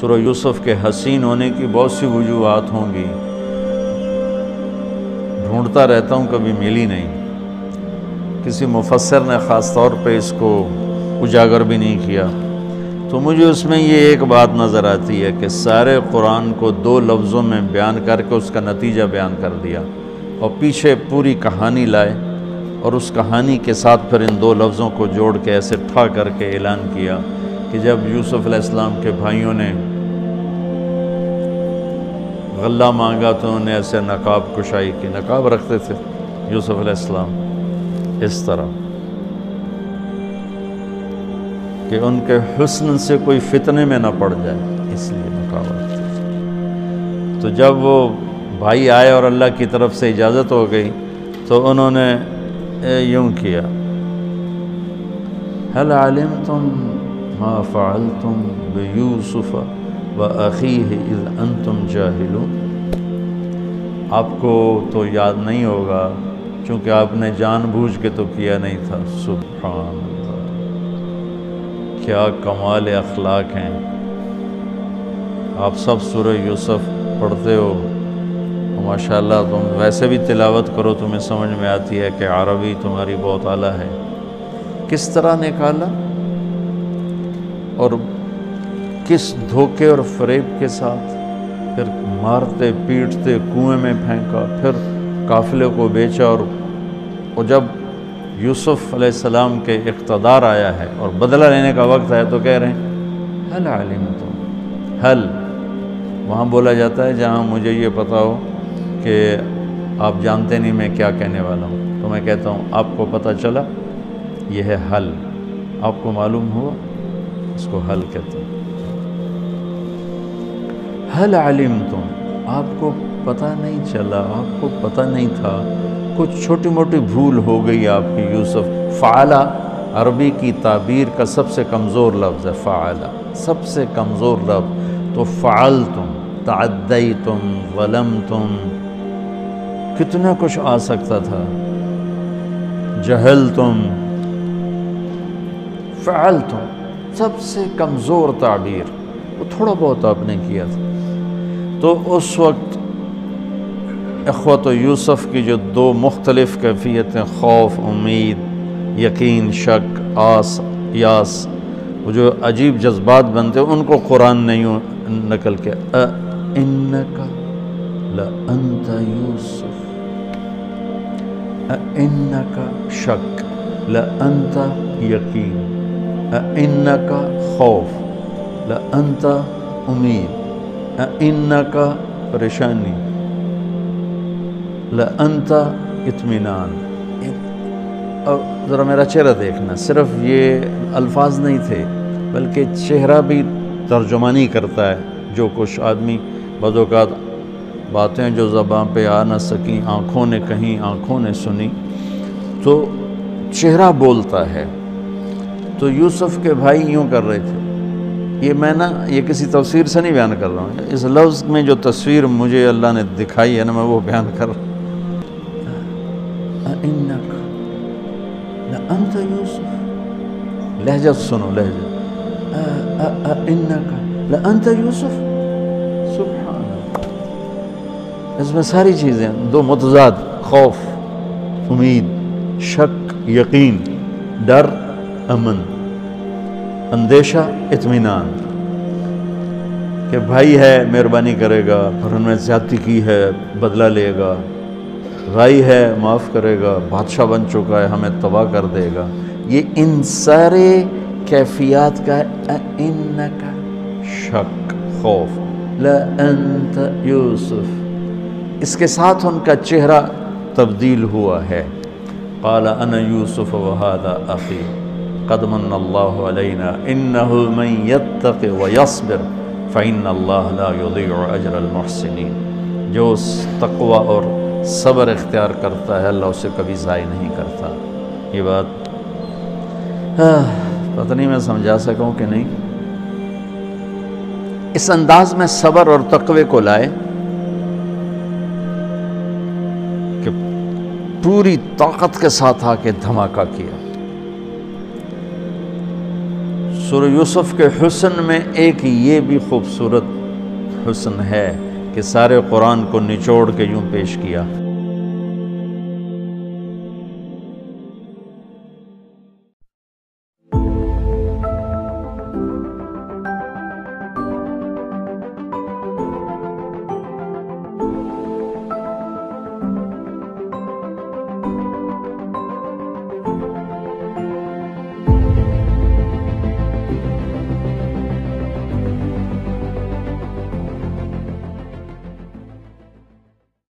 سورہ یوسف کے حسین ہونے کی بہت سی وجوہات ہوں گی، ڈھونڈتا رہتا ہوں، کبھی ملی نہیں۔ کسی مفسر نے خاص طور پہ اس کو اجاگر بھی نہیں کیا، تو مجھے اس میں یہ ایک بات نظر آتی ہے کہ سارے قرآن کو 2 لفظوں میں بیان کر کے اس کا نتیجہ بیان کر دیا، اور پیچھے پوری کہانی لائے، اور اس کہانی کے ساتھ پھر ان 2 لفظوں کو جوڑ کے ایسے ٹھا کر کے اعلان کیا کہ جب یوسف علیہ السلام کے بھائیوں نے غلہ مانگا تو انہوں نے ایسے نقاب کشائی کی، نقاب رکھتے تھے یوسف علیہ السلام اس طرح کہ ان کے حسن سے کوئی فتنے میں نہ پڑ جائے، اس لیے نقاب رکھتے تھے۔ تو جب وہ بھائی آئے اور اللہ کی طرف سے اجازت ہو گئی تو انہوں نے یوں کیا، هل علمتم ما فعلتم بیوسف وأخیہ اذ انتم جاہلون؟ آپ کو تو یاد نہیں ہوگا چونکہ آپ نے جان بوجھ کے تو کیا نہیں تھا۔ سبحان اللہ، کیا کمال اخلاق ہیں۔ آپ سب سورہ یوسف پڑھتے ہو، ماشاءاللہ تم ویسے بھی تلاوت کرو تمہیں سمجھ میں آتی ہے کہ عربی تمہاری بہت اعلیٰ ہے۔ کس طرح نکالا اور کس دھوکے اور فریب کے ساتھ، پھر مارتے پیٹتے کنویں میں پھینکا، پھر قافلے کو بیچا، اور جب یوسف علیہ السلام کے اقتدار آیا ہے اور بدلہ لینے کا وقت ہے تو کہہ رہے ہیں هل علمتم، هل وہاں بولا جاتا ہے جہاں مجھے یہ پتا ہو کہ آپ جانتے نہیں میں کیا کہنے والا ہوں، تو میں کہتا ہوں آپ کو پتہ چلا، یہ ہے حل، آپ کو معلوم ہوا، اس کو حل کہتے ہیں۔ حل علمتم، آپ کو پتہ نہیں چلا، آپ کو پتہ نہیں تھا، کچھ چھوٹی موٹی بھول ہو گئی آپ کی۔ یوسف فعلا عربی کی تعبیر کا سب سے کمزور لفظ ہے، فعلا سب سے کمزور لفظ، تو فعلتم، تعدیتم، ظلمتم، کتنا کچھ آ سکتا تھا، جہلتم، فعلتم سب سے کمزور تعبیر، وہ تھوڑا بہت آپ نے کیا تھا۔ تو اس وقت اخوت یوسف کی جو 2 مختلف کیفیتیں، خوف، امید، یقین، شک، آس، یاس، وہ جو عجیب جذبات بنتے ان کو قرآن نے یوں نقل کیا، اِنَّكَ لَأَنْتَ یوسف، اِنَّكَ شک، لَأَنْتَ یقین، اِنَّكَ خوف، لَأَنْتَ امید، اِنَّكَ پریشانی، لَأَنْتَ اطمینان۔ اور ذرا میرا چہرہ دیکھنا، صرف یہ الفاظ نہیں تھے بلکہ چہرہ بھی ترجمانی کرتا ہے۔ جو کچھ آدمی بعض اوقات باتیں جو زبان پہ آ نہ سکیں، آنکھوں نے کہیں، آنکھوں نے سنی، تو چہرہ بولتا ہے۔ تو یوسف کے بھائی یوں کر رہے تھے، یہ میں یہ کسی تفسیر سے نہیں بیان کر رہا ہوں، اس لفظ میں جو تصویر مجھے اللہ نے دکھائی ہے نا، میں وہ بیان کر رہا ہوں۔ اِنَّكَ لَأَنْتَ یوسف، لہجہ سنو، لہجہ، اِنَّكَ لَأَنْتَ یوسف، سبحان اللہ۔ اس میں ساری چیزیں 2 متضاد، خوف، امید، شک، یقین، ڈر، امن، اندیشہ، اطمینان، کہ بھائی ہے مہربانی کرے گا، پر انہوں نے زیادتی کی ہے بدلہ لے گا، بھائی ہے معاف کرے گا، بادشاہ بن چکا ہے ہمیں تباہ کر دے گا۔ یہ ان سارے کیفیات کا اِنَّكَ شک، خوف، لَأَنْتَ یوسف، اس کے ساتھ ان کا چہرہ تبدیل ہوا ہے۔ قال انا یوسف وهذا اخی قد من اللہ علینا انہ من یتق ویصبر فإن اللہ لا یضیع اجر المحسنین۔ جو تقوی اور صبر اختیار کرتا ہے اللہ اسے کبھی ضائع نہیں کرتا۔ یہ بات پتہ نہیں میں سمجھا سکوں کہ نہیں۔ اس انداز میں صبر اور تقوی کو لائے کہ پوری طاقت کے ساتھ آ کے دھماکہ کیا۔ سورہ یوسف کے حسن میں ایک یہ بھی خوبصورت حسن ہے کہ سارے قرآن کو نچوڑ کے یوں پیش کیا۔